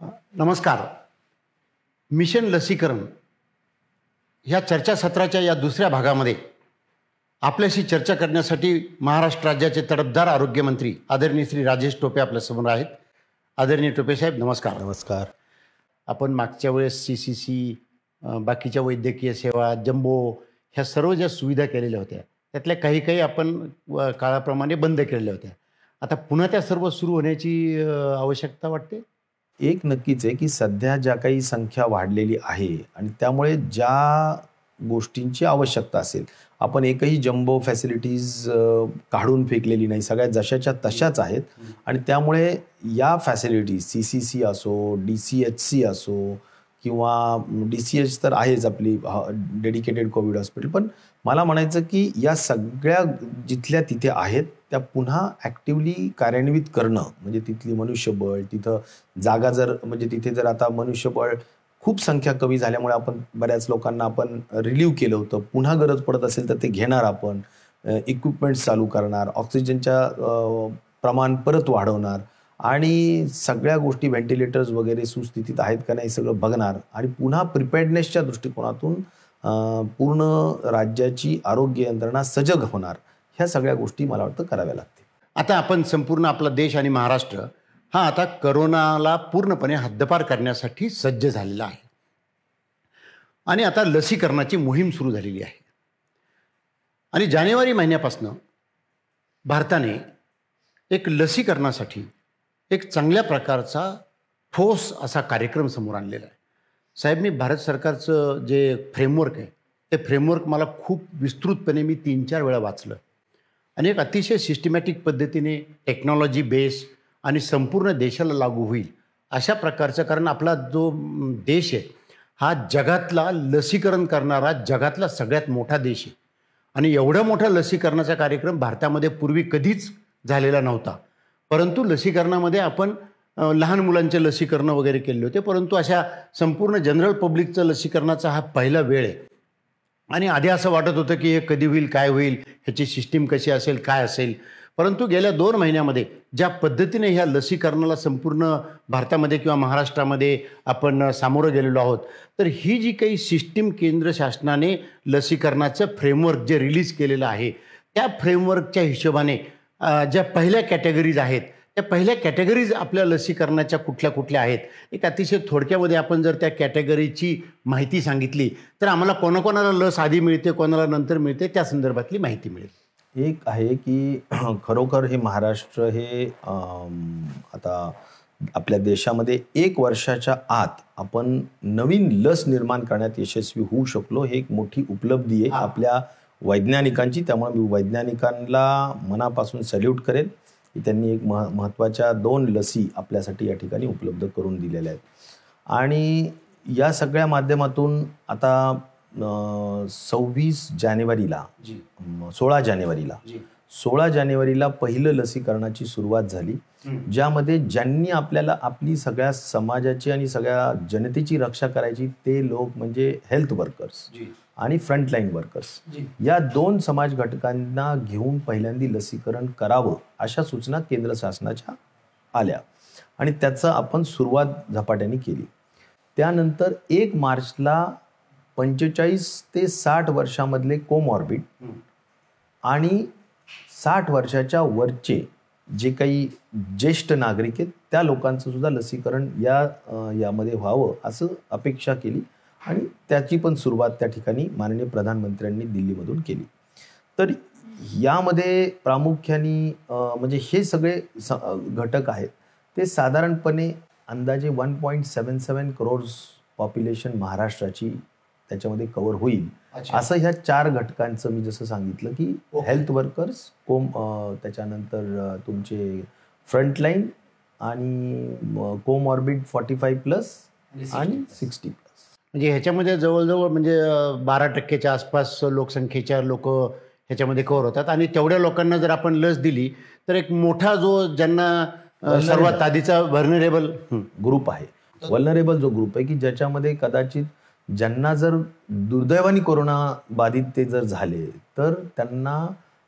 अ, नमस्कार. मिशन लसीकरण ह्या चर्चासत्राच्या या दुसऱ्या भागामध्ये आपल्याशी चर्चा करण्यासाठी महाराष्ट्र राज्याचे तडफदार आरोग्यमंत्री आदरणीय श्री राजेश टोपे आपल्यासमोर आहेत. आदरणीय टोपे साहेब, नमस्कार. नमस्कार. आपण मागच्या वेळेस CCC, बाकीच्या वैद्यकीय सेवा, जम्बो ह्या सर्व ज्या सुविधा केलेल्या होत्या त्यातल्या काही काही आपण काळाप्रमाणे बंद केलेल्या होत्या. आता पुन्हा त्या सर्व सुरू होण्याची आवश्यकता वाटते. एक नक्कीच आहे की सध्या ज्या काही संख्या वाढलेली आहे आणि त्यामुळे ज्या गोष्टींची आवश्यकता असेल, आपण एकही जम्बो फॅसिलिटीज काढून फेकलेली नाही, सगळ्या जशाच्या तशाच आहेत. आणि त्यामुळे या फॅसिलिटीज CCC असो, DCHC असो किंवा DCH तर आहेच आपली डेडिकेटेड कोविड हॉस्पिटल, पण मला म्हणायचं की या सगळ्या जिथल्या तिथे आहेत त्या पुन्हा ॲक्टिवली कार्यान्वित करणं, म्हणजे तिथली मनुष्यबळ, तिथं जागा जर म्हणजे तिथे जर आता मनुष्यबळ खूप संख्या कमी झाल्यामुळे आपण बऱ्याच लोकांना आपण रिलीव्ह केलं होतं, पुन्हा गरज पडत असेल तर ते घेणार, आपण इक्विपमेंट्स चालू करणार, ऑक्सिजनच्या प्रमाण परत वाढवणार आणि सगळ्या गोष्टी व्हेंटिलेटर्स वगैरे सुस्थितीत आहेत का नाही सगळं बघणार आणि पुन्हा प्रिपेअर्डनेसच्या दृष्टिकोनातून पूर्ण राज्याची आरोग्य यंत्रणा सजग होणार. ह्या सगळ्या गोष्टी मला वाटतं कराव्या लागतील. आता आपण संपूर्ण आपला देश आणि महाराष्ट्र हा आता करोनाला पूर्णपणे हद्दपार करण्यासाठी सज्ज झालेला आहे आणि आता लसीकरणाची मोहीम सुरू झालेली आहे. आणि जानेवारी महिन्यापासून भारताने एक लसीकरणासाठी एक चांगल्या प्रकारचा ठोस असा कार्यक्रम समोर आणलेला आहे. साहेब, मी भारत सरकारचं जे फ्रेमवर्क आहे ते फ्रेमवर्क मला खूप विस्तृतपणे मी 3-4 वेळा वाचलं आणि एक अतिशय सिस्टमॅटिक पद्धतीने टेक्नॉलॉजी बेस आणि संपूर्ण देशाला लागू होईल अशा प्रकारचं, कारण आपला जो देश आहे हा जगातला लसीकरण करणारा जगातला सगळ्यात मोठा देश आहे आणि एवढा मोठा लसीकरणाचा कार्यक्रम भारतामध्ये पूर्वी कधीच झालेला नव्हता. परंतु लसीकरणामध्ये आपण लहान मुलांचे लसीकरण वगैरे केले होते, परंतु अशा संपूर्ण जनरल पब्लिकचं लसीकरणाचा हा पहिला वेळ आहे. आणि आधी असं वाटत होतं की हे कधी होईल, काय होईल, ह्याची सिस्टीम कशी असेल, काय असेल. परंतु गेल्या 2 महिन्यामध्ये ज्या पद्धतीने ह्या लसीकरणाला संपूर्ण भारतामध्ये किंवा महाराष्ट्रामध्ये आपण सामोरं गेलेलो आहोत, तर ही जी काही सिस्टीम केंद्र शासनाने लसीकरणाचं फ्रेमवर्क जे रिलीज केलेलं आहे त्या फ्रेमवर्कच्या हिशोबाने ज्या पहिल्या कॅटेगरीज आहेत त्या पहिल्या कॅटेगरीज आपल्या लसीकरणाच्या कुठल्या कुठल्या आहेत, एक अतिशय थोडक्यामध्ये आपण जर त्या कॅटेगरीची माहिती सांगितली तर आम्हाला कोणाकोणाला लस आधी मिळते, कोणाला नंतर मिळते, त्या संदर्भातली माहिती मिळेल. एक आहे की खरोखर हे महाराष्ट्र हे आता आपल्या देशामध्ये 1 वर्षाच्या आत आपण नवीन लस निर्माण करण्यात यशस्वी होऊ शकलो, हे एक मोठी उपलब्धी आहे आपल्या वैज्ञानिकांची. त्यामुळे मी वैज्ञानिकांना मनापासून सॅल्यूट करेन की त्यांनी एक महत्त्वाच्या 2 लसी आपल्यासाठी या ठिकाणी उपलब्ध करून दिलेल्या आहेत. आणि या सगळ्या माध्यमातून आता 26 जानेवारीला 16 जानेवारीला पहिलं लसीकरणाची सुरुवात झाली, ज्यामध्ये ज्यांनी आपल्याला आपली सगळ्या समाजाची आणि सगळ्या जनतेची रक्षा करायची ते लोक म्हणजे हेल्थ वर्कर्स आणि फ्रंटलाईन वर्कर्स, या 2 समाज घटकांना घेऊन पहिल्यांदा लसीकरण करावं अशा सूचना केंद्र शासनाच्या आल्या आणि त्याचं आपण सुरुवात झपाट्याने केली. त्यानंतर 1 मार्चला 45 ते 60 वर्षामधले कोमॉर्बिड आणि 60 वर्षाच्या वरचे जे काही ज्येष्ठ नागरिक आहेत त्या लोकांचं सुद्धा लसीकरण यामध्ये व्हावं असं अपेक्षा केली आणि त्याची पण सुरुवात त्या ठिकाणी माननीय प्रधानमंत्र्यांनी दिल्लीमधून केली. तर यामध्ये प्रामुख्याने म्हणजे हे सगळे घटक आहेत ते साधारणपणे अंदाजे 1.77 करोड्स पॉप्युलेशन महाराष्ट्राची त्याच्यामध्ये कव्हर होईल असं ह्या 4 घटकांचं मी जसं सांगितलं की हेल्थ वर्कर्स, त्याच्यानंतर तुमचे फ्रंटलाईन आणि कोमॉर्बिड 45+ आणि 60+. म्हणजे ह्याच्यामध्ये जवळजवळ म्हणजे 12% आसपास लोकसंख्येच्या लोक ह्याच्यामध्ये कव्हर होतात आणि तेवढ्या लोकांना जर आपण लस दिली तर एक मोठा जो ज्यांना सर्वात आधीचा व्हर्नरेबल ग्रुप आहे, व्हल्नरेबल जो ग्रुप आहे की ज्याच्यामध्ये कदाचित ज्यांना जर दुर्दैवाने कोरोना बाधित ते जर झाले तर त्यांना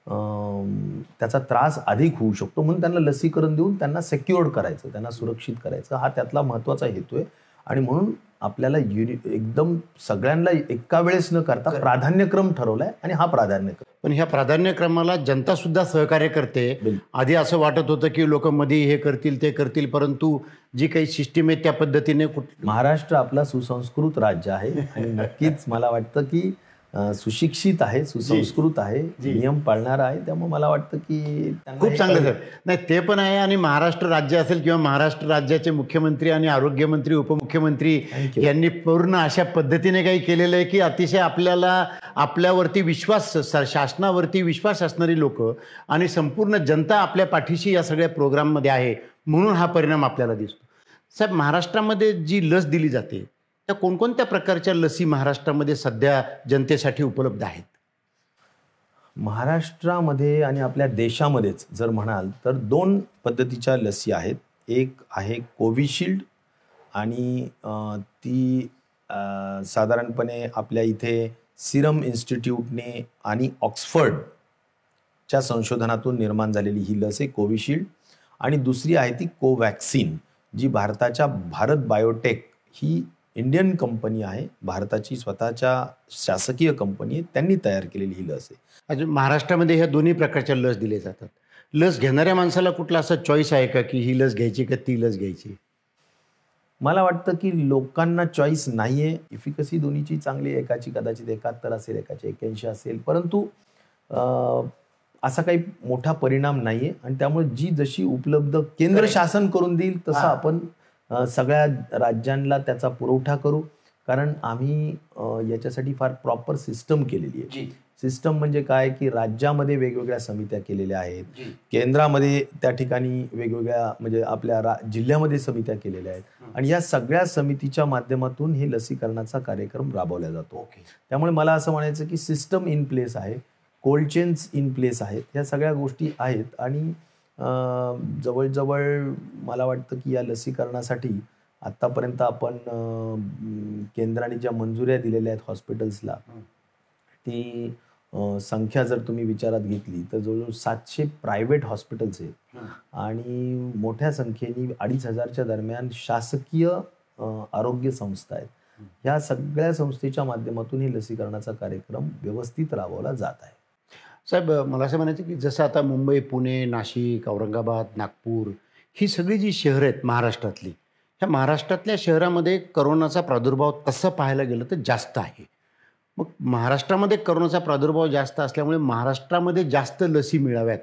त्याचा त्रास अधिक होऊ शकतो. म्हणून त्यांना लसीकरण देऊन त्यांना सेक्युअर्ड करायचं, त्यांना सुरक्षित करायचं, हा त्यातला महत्त्वाचा हेतू आहे. आणि म्हणून आपल्याला एकदम सगळ्यांना एका वेळेस न करता प्राधान्यक्रम ठरवलाय आणि हा प्राधान्यक्रम. पण ह्या प्राधान्यक्रमाला जनता सुद्धा सहकार्य करते. आधी असं वाटत होतं की लोक मध्ये हे करतील ते करतील, परंतु जी काही सिस्टीम आहे त्या पद्धतीने महाराष्ट्र आपला सुसंस्कृत राज्य आहे आणि नक्कीच मला वाटतं की सुशिक्षित आहे, सुसंस्कृत आहे, नियम पाळणारा आहे. त्यामुळे मला वाटतं की खूप चांगलं सर. नाही ते पण आहे. आणि महाराष्ट्र राज्य असेल किंवा महाराष्ट्र राज्याचे मुख्यमंत्री आणि आरोग्यमंत्री उपमुख्यमंत्री यांनी पूर्ण अशा पद्धतीने काही केलेलं आहे की अतिशय आपल्यावरती विश्वास, शासनावरती विश्वास असणारी लोक आणि संपूर्ण जनता आपल्या पाठीशी या सगळ्या प्रोग्राममध्ये आहे. म्हणून हा परिणाम आपल्याला दिसतो. साहेब, महाराष्ट्रामध्ये जी लस दिली जाते त्या कोणकोणत्या प्रकारच्या लसी महाराष्ट्रामध्ये सध्या जनतेसाठी उपलब्ध आहेत? महाराष्ट्रामध्ये आणि आपल्या देशामध्येच जर म्हणाल तर 2 पद्धतीच्या लसी आहेत. एक आहे कोविशिल्ड आणि ती साधारणपणे आपल्या इथे सिरम इन्स्टिट्यूटने आणि ऑक्सफर्डच्या संशोधनातून निर्माण झालेली ही लस आहे कोविशिल्ड. आणि दुसरी आहे ती कोवॅक्सिन, जी भारताच्या भारत बायोटेक ही इंडियन कंपनी आहे, भारताची स्वतःच्या शासकीय कंपनी आहे, त्यांनी तयार केलेली ही लस आहे. अजून महाराष्ट्रामध्ये ह्या दोन्ही प्रकारच्या लस दिल्या जातात. लस घेणाऱ्या माणसाला कुठला असा चॉईस आहे का की ही लस घ्यायची का ती लस घ्यायची? मला वाटतं की लोकांना चॉईस नाही आहे. इफिकसी दोन्हीची चांगली, एकाची कदाचित 71 असेल, एकाची 81 असेल, परंतु असा काही मोठा परिणाम नाही आहे. आणि त्यामुळे जी जशी उपलब्ध केंद्र शासन करून देईल तसं आपण सगळ्या राज्यांना त्याचा पुरवठा करू. कारण आम्ही याच्यासाठी फार प्रॉपर सिस्टम केलेली आहे. सिस्टम म्हणजे काय की राज्यामध्ये वेगवेगळ्या समित्या केलेल्या आहेत, केंद्रामध्ये त्या ठिकाणी वेगवेगळ्या म्हणजे आपल्या जिल्ह्यामध्ये समित्या केलेल्या आहेत आणि या सगळ्या समितीच्या माध्यमातून हे लसीकरणाचा कार्यक्रम राबवला जातो. त्यामुळे मला असं म्हणायचं की सिस्टम इन प्लेस आहे, कोल्ड चेन्स इन प्लेस आहेत, ह्या सगळ्या गोष्टी आहेत. आणि जवळजवळ मला वाटतं की या लसीकरणासाठी आत्तापर्यंत आपण केंद्राने ज्या मंजुऱ्या दिलेल्या आहेत हॉस्पिटल्सला, ती संख्या जर तुम्ही विचारात घेतली तर जवळजवळ 700 प्रायव्हेट हॉस्पिटल्स आहेत आणि मोठ्या संख्येने 2500च्या दरम्यान शासकीय आरोग्य संस्था आहेत. ह्या सगळ्या संस्थेच्या माध्यमातून ही लसीकरणाचा कार्यक्रम व्यवस्थित राबवला जात आहे. साहेब, मला असं म्हणायचं की जसं आता मुंबई, पुणे, नाशिक, औरंगाबाद, नागपूर ही सगळी जी शहरं आहेत महाराष्ट्रातली, ह्या महाराष्ट्रातल्या शहरामध्ये करोनाचा प्रादुर्भाव तसं पाहायला गेलं तर जास्त आहे. मग महाराष्ट्रामध्ये करोनाचा प्रादुर्भाव जास्त असल्यामुळे महाराष्ट्रामध्ये जास्त लसी मिळाव्यात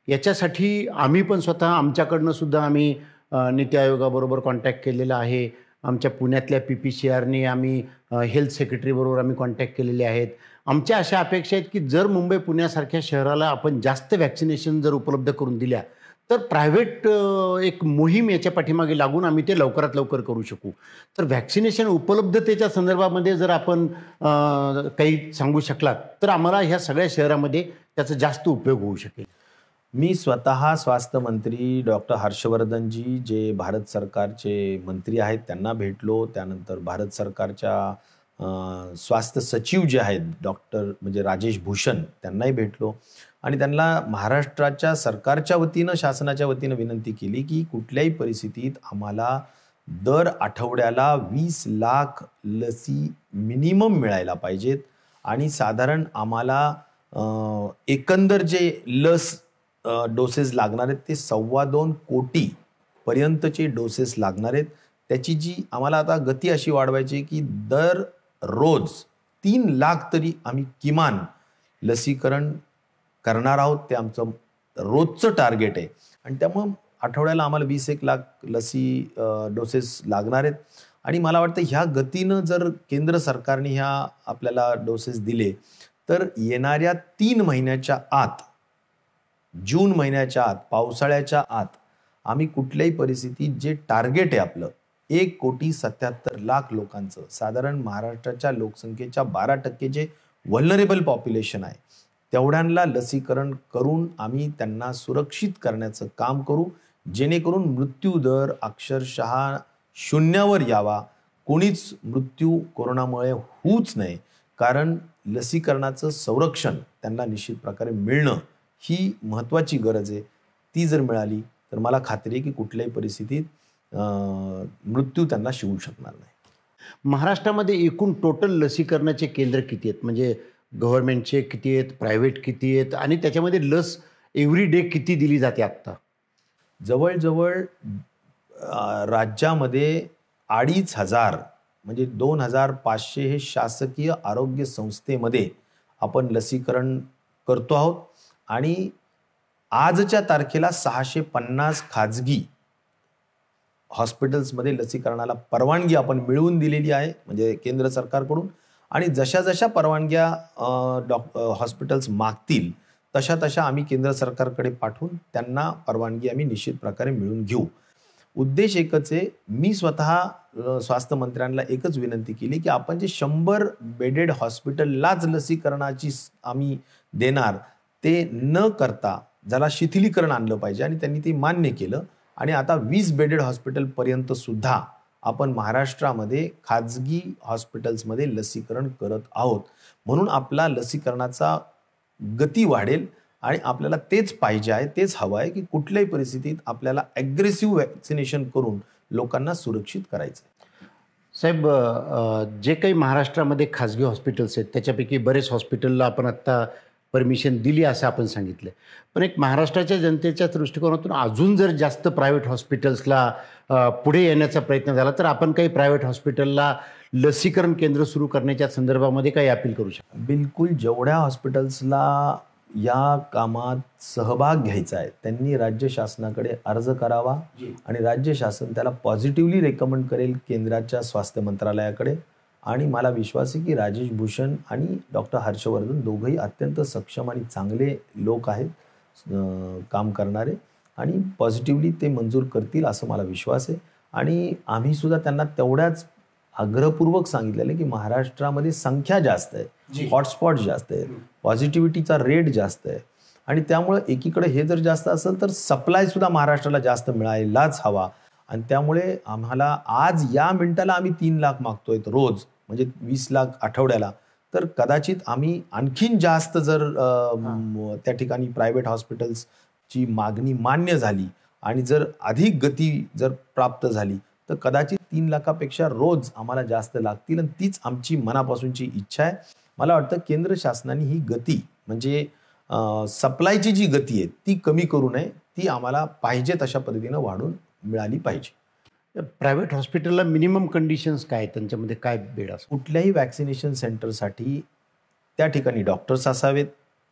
याच्यासाठी आम्ही पण स्वतः आमच्याकडनं सुद्धा आम्ही नीती आयोगाबरोबर कॉन्टॅक्ट केलेला आहे. आमच्या पुण्यातल्या PPCRने आम्ही हेल्थ सेक्रेटरीबरोबर आम्ही कॉन्टॅक्ट केलेले आहेत. आमच्या अशा अपेक्षा आहेत की जर मुंबई, पुण्यासारख्या शहराला आपण जास्त वॅक्सिनेशन जर उपलब्ध करून दिल्या तर प्रायव्हेट एक मोहीम याच्या पाठीमागे लागून आम्ही ते लवकरात लवकर करू शकू. तर वॅक्सिनेशन उपलब्धतेच्या संदर्भामध्ये जर आपण काही सांगू शकलात तर आम्हाला ह्या सगळ्या शहरामध्ये त्याचा जास्त उपयोग होऊ शकेल. मी स्वतः स्वास्थ्य मंत्री डॉक्टर हर्षवर्धनजी जे भारत सरकारचे मंत्री आहेत त्यांना भेटलो. त्यानंतर भारत सरकारच्या स्वास्थ्य सचिव जे आहेत डॉक्टर म्हणजे राजेश भूषण त्यांनाही भेटलो आणि त्यांना महाराष्ट्राच्या सरकारच्या वतीनं, शासनाच्या वतीनं विनंती केली की कुठल्याही परिस्थितीत आम्हाला दर आठवड्याला 20 लाख लसी मिनिमम मिळायला पाहिजेत आणि साधारण आम्हाला एकंदर जे लस डोसेस लागणार आहेत ते 2.25 कोटी पर्यंतचे डोसेस लागणार आहेत. त्याची जी आम्हाला आता गती अशी वाढवायची की दर रोज 3 लाख तरी आम्ही किमान लसीकरण करणार आहोत. ते आमचं रोजचं टार्गेट आहे आणि त्यामुळं आठवड्याला आम्हाला 21 लाख लसी डोसेस लागणार आहेत. आणि मला वाटतं ह्या गतीनं जर केंद्र सरकारने ह्या आपल्याला डोसेस दिले तर येणाऱ्या 3 महिन्याच्या आत, जून महिन्याच्या आत, पावसाळ्याच्या आत आम्ही कुठल्याही परिस्थितीत जे टार्गेट आहे आपलं 1,77,00,000 लोकांचं, साधारण महाराष्ट्राच्या लोकसंख्येच्या 12% जे व्हल्नरेबल पॉप्युलेशन आहे तेवढ्यांना लसीकरण करून आम्ही त्यांना सुरक्षित करण्याचं काम करू, जेणेकरून मृत्यू दर अक्षरशः शून्यावर यावा. कोणीच मृत्यू कोरोनामुळे होऊच नये, कारण लसीकरणाचं संरक्षण त्यांना निश्चित प्रकारे मिळणं ही महत्त्वाची गरज आहे. ती जर मिळाली तर मला खात्री आहे की कुठल्याही परिस्थितीत मृत्यू त्यांना शिवू शकणार नाही. महाराष्ट्रामध्ये एकूण टोटल लसीकरणाचे केंद्र किती आहेत? म्हणजे गव्हर्नमेंटचे किती आहेत, प्रायव्हेट किती आहेत आणि त्याच्यामध्ये लस एव्हरी डे किती दिली जाते आत्ता? जवळजवळ राज्यामध्ये 2,500 म्हणजे 2,500 हे शासकीय आरोग्य संस्थेमध्ये आपण लसीकरण करतो आहोत आणि आजच्या तारखेला 650 खाजगी हॉस्पिटल्समध्ये लसीकरणाला परवानगी आपण मिळवून दिलेली आहे, म्हणजे केंद्र सरकारकडून. आणि जशा जशा परवानग्या हॉस्पिटल्स मागतील तशा तशा आम्ही केंद्र सरकारकडे पाठवून त्यांना परवानगी आम्ही निश्चित प्रकारे मिळवून घेऊ. उद्देश एकच आहे. मी स्वतः स्वास्थ्य मंत्र्यांना एकच विनंती केली की आपण जे 100 बेडेड हॉस्पिटललाच लसीकरणाची आम्ही देणार ते न करता ज्याला शिथिलीकरण आणलं पाहिजे आणि त्यांनी ते मान्य केलं. आणि आता 20 बेडेड हॉस्पिटलपर्यंत सुद्धा आपण महाराष्ट्रामध्ये खाजगी हॉस्पिटल्समध्ये लसीकरण करत आहोत. म्हणून आपला लसीकरणाचा गती वाढेल आणि आपल्याला तेच पाहिजे आहे, तेच हवं आहे की कुठल्याही परिस्थितीत आपल्याला ॲग्रेसिव्ह वॅक्सिनेशन करून लोकांना सुरक्षित करायचं आहे. साहेब, जे काही महाराष्ट्रामध्ये खाजगी हॉस्पिटल्स आहेत त्याच्यापैकी बरेच हॉस्पिटलला आपण आत्ता परमिशन दिली असं आपण सांगितलं. पण एक महाराष्ट्राच्या जनतेच्या दृष्टिकोनातून अजून जर जास्त प्रायव्हेट हॉस्पिटल्सला पुढे येण्याचा प्रयत्न झाला तर आपण काही प्रायव्हेट हॉस्पिटलला लसीकरण केंद्र सुरू करण्याच्या संदर्भामध्ये काही अपील करू शकतो? बिलकुल. जेवढ्या हॉस्पिटल्सला या कामात सहभाग घ्यायचा आहे त्यांनी राज्य शासनाकडे अर्ज करावा आणि राज्य शासन त्याला पॉझिटिव्हली रेकमेंड करेल केंद्राच्या स्वास्थ्य मंत्रालयाकडे. आणि मला विश्वास आहे की राजेश भूषण आणि डॉक्टर हर्षवर्धन दोघंही अत्यंत सक्षम आणि चांगले लोक आहेत काम करणारे आणि पॉझिटिव्हली ते मंजूर करतील असं मला विश्वास आहे. आणि आम्ही सुद्धा त्यांना तेवढ्याच आग्रहपूर्वक सांगितलेलं आहे की महाराष्ट्रामध्ये संख्या जास्त आहे, हॉटस्पॉट जास्त आहे, पॉझिटिव्हिटीचा रेट जास्त आहे आणि त्यामुळे एकीकडे हे जर जास्त असेल तर सप्लाय सुद्धा महाराष्ट्राला जास्त मिळायलाच हवा. आणि त्यामुळे आम्हाला आज या मिनिटाला आम्ही 3 लाख मागतोय रोज, म्हणजे 20 लाख आठवड्याला. तर कदाचित आम्ही आणखीन जास्त जर त्या ठिकाणी प्रायव्हेट हॉस्पिटल्सची मागणी मान्य झाली आणि जर अधिक गती जर प्राप्त झाली तर कदाचित 3 लाखापेक्षा रोज आम्हाला जास्त लागतील आणि तीच आमची मनापासूनची इच्छा आहे. मला वाटतं केंद्र शासनाने ही गती म्हणजे सप्लायची जी गती आहे ती कमी करू नये, ती आम्हाला पाहिजे तशा पद्धतीनं वाढून मिळाली पाहिजे. प्रायव्हेट हॉस्पिटलला मिनिमम कंडिशन्स काय, त्यांच्यामध्ये काय बेड असतो? कुठल्याही वॅक्सिनेशन सेंटरसाठी त्या ठिकाणी डॉक्टर्स असावेत,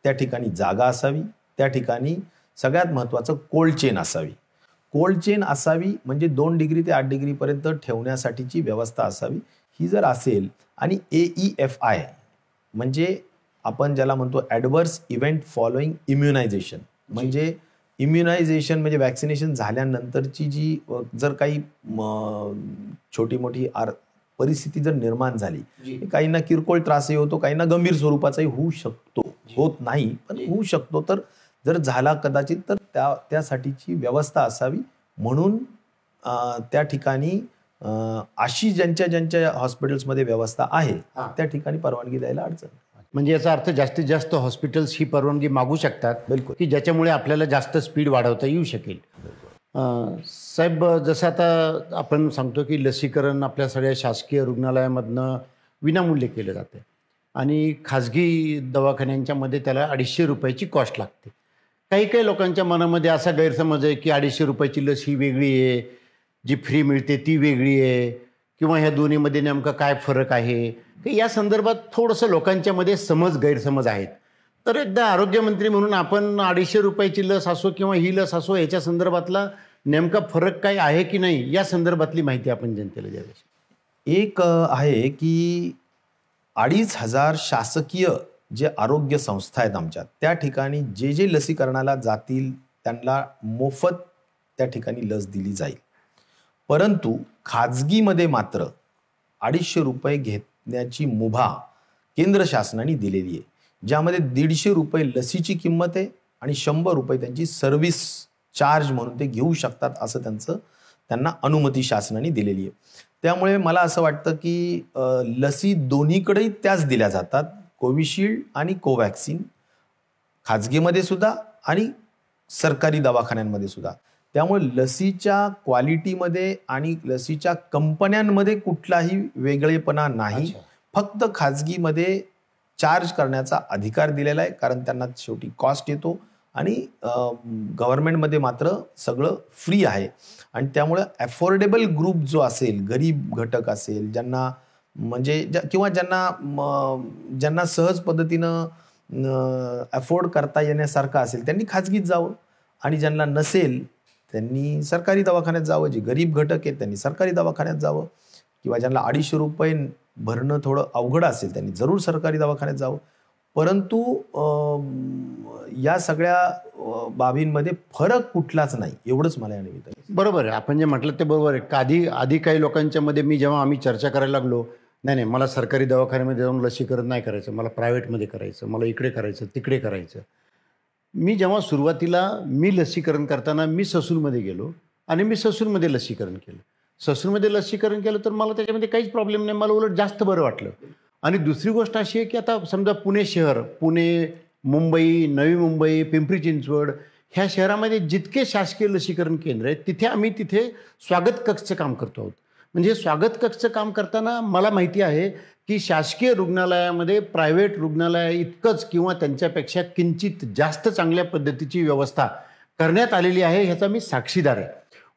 त्या ठिकाणी जागा असावी, त्या ठिकाणी सगळ्यात महत्त्वाचं कोल्ड चेन असावी. कोल्ड चेन असावी म्हणजे 2 डिग्री ते 8 डिग्रीपर्यंत ठेवण्यासाठीची व्यवस्था असावी. ही जर असेल आणि AEFI म्हणजे आपण ज्याला म्हणतो ॲडव्हर्स इव्हेंट फॉलोइंग इम्युनायझेशन, म्हणजे इम्युनायझेशन म्हणजे वॅक्सिनेशन झाल्यानंतरची जी जर काही छोटी मोठी परिस्थिती जर निर्माण झाली, काहींना किरकोळ त्रासही होतो, काहींना गंभीर स्वरूपाचाही होऊ शकतो, होत नाही पण होऊ शकतो. तर जर झाला कदाचित तर त्यासाठीची व्यवस्था असावी. म्हणून त्या ठिकाणी अशी ज्यांच्या हॉस्पिटल्समध्ये व्यवस्था आहे त्या ठिकाणी परवानगी द्यायला अडचण. म्हणजे याचा अर्थ जास्तीत जास्त हॉस्पिटल्स ही परवानगी मागू शकतात. बिलकुल. की ज्याच्यामुळे आपल्याला जास्त स्पीड वाढवता येऊ शकेल. साहेब, जसं आता आपण सांगतो की लसीकरण आपल्या सगळ्या शासकीय रुग्णालयामधनं विनामूल्य केलं जातं आणि खाजगी दवाखान्यांच्यामध्ये त्याला 250 रुपयाची कॉस्ट लागते. काही लोकांच्या मनामध्ये असा गैरसमज आहे की 250 रुपयाची लस ही वेगळी आहे, जी फ्री मिळते ती वेगळी आहे, किंवा ह्या दोन्हीमध्ये नेमका काय फरक आहे, की या संदर्भात थोडंसं लोकांच्यामध्ये गैरसमज आहेत. तर एकदा आरोग्यमंत्री म्हणून आपण 250 रुपयाची लस असो किंवा ही लस असो याच्या संदर्भातला नेमका फरक काय आहे की नाही या संदर्भातली माहिती आपण जनतेला द्यावी. एक आहे की 2,500 शासकीय जे आरोग्य संस्था आहेत आमच्या, त्या ठिकाणी जे लसीकरणाला जातील त्यांना मोफत त्या ठिकाणी लस दिली जाईल. परंतु खाजगीमध्ये मात्र 250 रुपये घेण्याची मुभा केंद्र शासनाने दिलेली आहे, ज्यामध्ये 150 रुपये लसीची किंमत आहे आणि 100 रुपये त्यांची सर्व्हिस चार्ज म्हणून ते घेऊ शकतात असं त्यांना अनुमती शासनाने दिलेली आहे. त्यामुळे मला असं वाटतं की लसी दोन्हीकडेही त्याच दिल्या जातात, कोविशिल्ड आणि कोवॅक्सिन, खाजगीमध्ये सुद्धा आणि सरकारी दवाखान्यांमध्ये सुद्धा. त्यामुळे लसीच्या क्वालिटीमध्ये आणि लसीच्या कंपन्यांमध्ये कुठलाही वेगळेपणा नाही. फक्त खाजगीमध्ये चार्ज करण्याचा अधिकार दिलेला आहे, कारण त्यांना शेवटी कॉस्ट येतो आणि गव्हर्नमेंटमध्ये मात्र सगळं फ्री आहे. आणि त्यामुळे अफोर्डेबल ग्रुप जो असेल, गरीब घटक असेल, ज्यांना म्हणजे किंवा ज्यांना सहज पद्धतीनं अफोर्ड करता येण्यासारखं असेल त्यांनी खाजगीत जावं, आणि ज्यांना नसेल त्यांनी सरकारी दवाखान्यात जावं. जे गरीब घटक आहेत त्यांनी सरकारी दवाखान्यात जावं, किंवा ज्यांना 250 रुपये भरणं थोडं अवघड असेल त्यांनी जरूर सरकारी दवाखान्यात जावं. परंतु या सगळ्या बाबींमध्ये फरक कुठलाच नाही, एवढंच मला या निमित्ताने. बरोबर आहे, आपण जे म्हटलं ते बरोबर आहे. आधी काही लोकांच्या मध्ये जेव्हा आम्ही चर्चा करायला लागलो, नाही मला सरकारी दवाखान्यामध्ये जाऊन लसीकरण नाही करायचं, मला प्रायव्हेटमध्ये करायचं, मला इकडे करायचं तिकडे करायचं. मी जेव्हा सुरुवातीला लसीकरण करताना ससूनमध्ये गेलो आणि ससूनमध्ये लसीकरण केलं. ससूनमध्ये लसीकरण केलं तर मला त्याच्यामध्ये काहीच प्रॉब्लेम नाही, मला उलट जास्त बरं वाटलं. आणि दुसरी गोष्ट अशी आहे की आता समजा पुणे शहर, पुणे, मुंबई, नवी मुंबई, पिंपरी चिंचवड ह्या शहरामध्ये जितके शासकीय लसीकरण केंद्र आहेत तिथे स्वागत कक्षचं काम करतो आहोत. म्हणजे स्वागत कक्षचं काम करताना मला माहिती आहे की शासकीय रुग्णालयामध्ये प्रायव्हेट रुग्णालय इतकंच किंवा त्यांच्यापेक्षा किंचित जास्त चांगल्या पद्धतीची व्यवस्था करण्यात आलेली आहे, ह्याचा मी साक्षीदार आहे.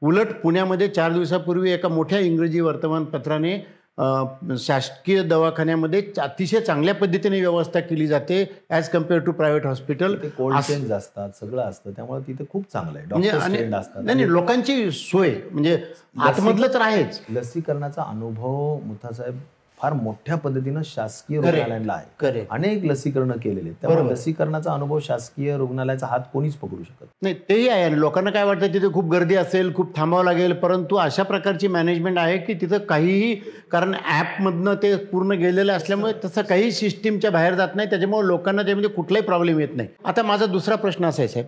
उलट पुण्यामध्ये 4 दिवसापूर्वी एका मोठ्या इंग्रजी वर्तमानपत्राने शासकीय दवाखान्यामध्ये अतिशय चांगल्या पद्धतीने व्यवस्था केली जाते as compare to private hospital. Cold change असतात, सगळं असतं, त्यामुळे तिथे खूप चांगलं आहे. नाही लोकांची सोय म्हणजे आतमधलं तर आहेच. लसीकरणाचा अनुभव मुथासाहेब फार मोठ्या पद्धतीनं शासकीय रुग्णालयाला आहे. अनेक लसीकरण केलेले, त्यामुळे लसीकरणाचा अनुभव शासकीय रुग्णालयाचा हात कोणीच पकडू शकत नाही. तेही आहे, आणि लोकांना काय वाटतं तिथे खूप गर्दी असेल, खूप थांबावं लागेल, परंतु अशा प्रकारची मॅनेजमेंट आहे की तिथं काहीही, कारण ॲपमधनं ते पूर्ण गेलेलं असल्यामुळे तसं काही सिस्टीमच्या बाहेर जात नाही, त्याच्यामुळे लोकांना त्यामध्ये कुठलाही प्रॉब्लेम येत नाही. आता माझा दुसरा प्रश्न असा आहे साहेब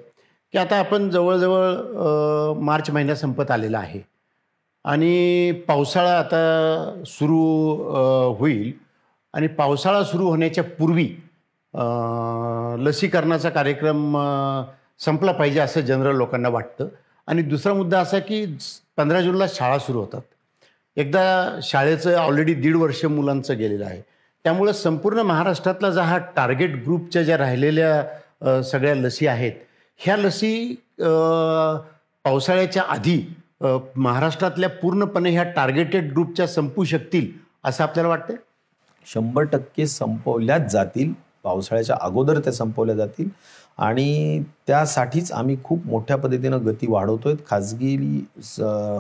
की आता आपण जवळजवळ मार्च महिना संपत आलेला आहे आणि पावसाळा आता सुरू होईल, आणि पावसाळा सुरू होण्याच्या पूर्वी लसीकरणाचा कार्यक्रम संपला पाहिजे असं जनरल लोकांना वाटतं. आणि दुसरा मुद्दा असा की 15 जूनला शाळा सुरू होतात. एकदा शाळेचं ऑलरेडी 1.5 वर्ष मुलांचं गेलेलं आहे, त्यामुळं संपूर्ण महाराष्ट्रातला हा टार्गेट ग्रुपच्या ज्या राहिलेल्या सगळ्या लसी आहेत, ह्या लसी पावसाळ्याच्या आधी महाराष्ट्रातल्या पूर्णपणे ह्या टार्गेटेड ग्रुपच्या संपू शकतील असं आपल्याला वाटतं? 100% संपवल्याच जातील. पावसाळ्याच्या अगोदर त्या संपवल्या जातील, आणि त्यासाठीच आम्ही खूप मोठ्या पद्धतीनं गती वाढवतोय. खाजगी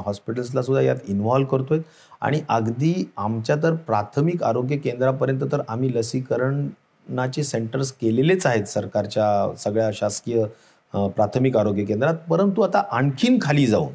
हॉस्पिटल्सला सुद्धा यात इन्व्हॉल्व करतोय, आणि अगदी आमच्या तर प्राथमिक आरोग्य केंद्रापर्यंत तर आम्ही लसीकरणाचे सेंटर्स केलेलेच आहेत सरकारच्या सगळ्या शासकीय प्राथमिक आरोग्य केंद्रात. परंतु आता आणखीन खाली जाऊन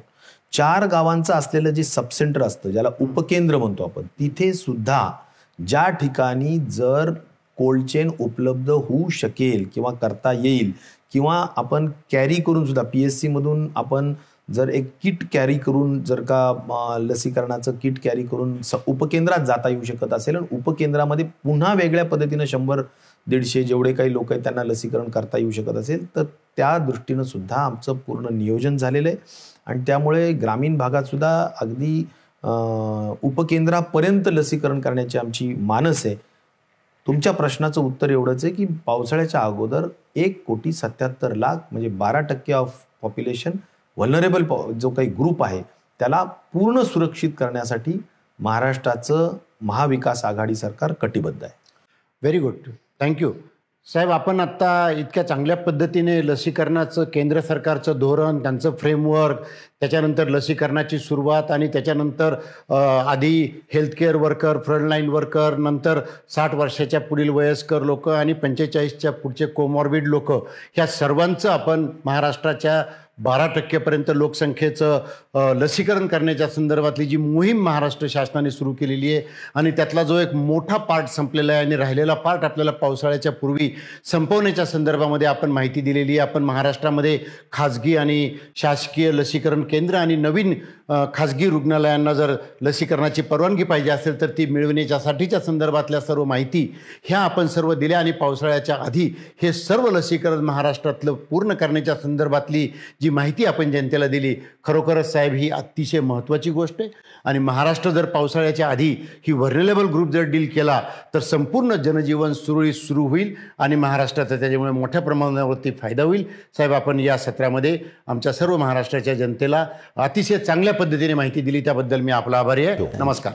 4 गावांचं असलेलं जे सबसेंटर असतं, ज्याला उपकेंद्र म्हणतो आपण, तिथे सुद्धा ज्या ठिकाणी जर कोल्ड चेन उपलब्ध होऊ शकेल किंवा करता येईल, किंवा आपण कॅरी करून सुद्धा PSC मधून आपण जर एक किट कॅरी करून, जर का लसीकरणाचं किट कॅरी करून उपकेंद्रात जाता येऊ शकत असेल, आणि उपकेंद्रामध्ये पुन्हा वेगळ्या पद्धतीनं 100-150 जेवढे काही लोक आहेत त्यांना लसीकरण करता येऊ शकत असेल, तर त्या दृष्टीनं सुद्धा आमचं पूर्ण नियोजन झालेलं आहे. आणि त्यामुळे ग्रामीण भागात सुद्धा अगदी उपकेंद्रापर्यंत लसीकरण करण्याची आमची मानस आहे. तुमच्या प्रश्नाचं उत्तर एवढंच आहे की पावसाळ्याच्या अगोदर 1,77,00,000 म्हणजे 12% ऑफ पॉप्युलेशन व्हलनरेबल जो काही ग्रुप आहे त्याला पूर्ण सुरक्षित करण्यासाठी महाराष्ट्राचं महाविकास आघाडी सरकार कटिबद्ध आहे. व्हेरी गुड, थँक्यू साहेब. आपण आत्ता इतक्या चांगल्या पद्धतीने लसीकरणाचं केंद्र सरकारचं धोरण, त्यांचं फ्रेमवर्क, त्याच्यानंतर लसीकरणाची सुरुवात, आणि त्याच्यानंतर आधी हेल्थकेअर वर्कर, फ्रंटलाईन वर्कर, नंतर 60 वर्षाच्या पुढील वयस्कर लोक आणि 45च्या पुढचे कोमॉर्बिड लोक, ह्या सर्वांचं आपण महाराष्ट्राच्या 12% लोकसंख्येचं लसीकरण करण्याच्या संदर्भातली जी मोहीम महाराष्ट्र शासनाने सुरू केलेली आहे आणि त्यातला जो एक मोठा पार्ट संपलेला आहे आणि राहिलेला पार्ट आपल्याला पावसाळ्याच्या पूर्वी संपवण्याच्या संदर्भामध्ये आपण माहिती दिलेली आहे. आपण महाराष्ट्रामध्ये खाजगी आणि शासकीय लसीकरण केंद्र आणि नवीन खाजगी रुग्णालयांना जर लसीकरणाची परवानगी पाहिजे असेल तर ती मिळविण्याच्यासाठीच्या संदर्भातल्या सर्व माहिती ह्या आपण सर्व दिल्या आणि पावसाळ्याच्या आधी हे सर्व लसीकरण महाराष्ट्रातलं पूर्ण करण्याच्या संदर्भातली जी माहिती आपण जनतेला दिली, खरोखरच साहेब ही अतिशय महत्त्वाची गोष्ट आहे. आणि महाराष्ट्र जर पावसाळ्याच्या आधी ही व्हर्नरेबल ग्रुप जर डील केला तर संपूर्ण जनजीवन सुरळीत सुरू होईल आणि महाराष्ट्राचा त्याच्यामुळे मोठ्या प्रमाणावरती फायदा होईल. साहेब, आपण या सत्रामध्ये आमच्या सर्व महाराष्ट्राच्या जनतेला अतिशय चांगल्या पद्धतीने माहिती दिली त्याबद्दल मी आपला आभारी आहे. नमस्कार.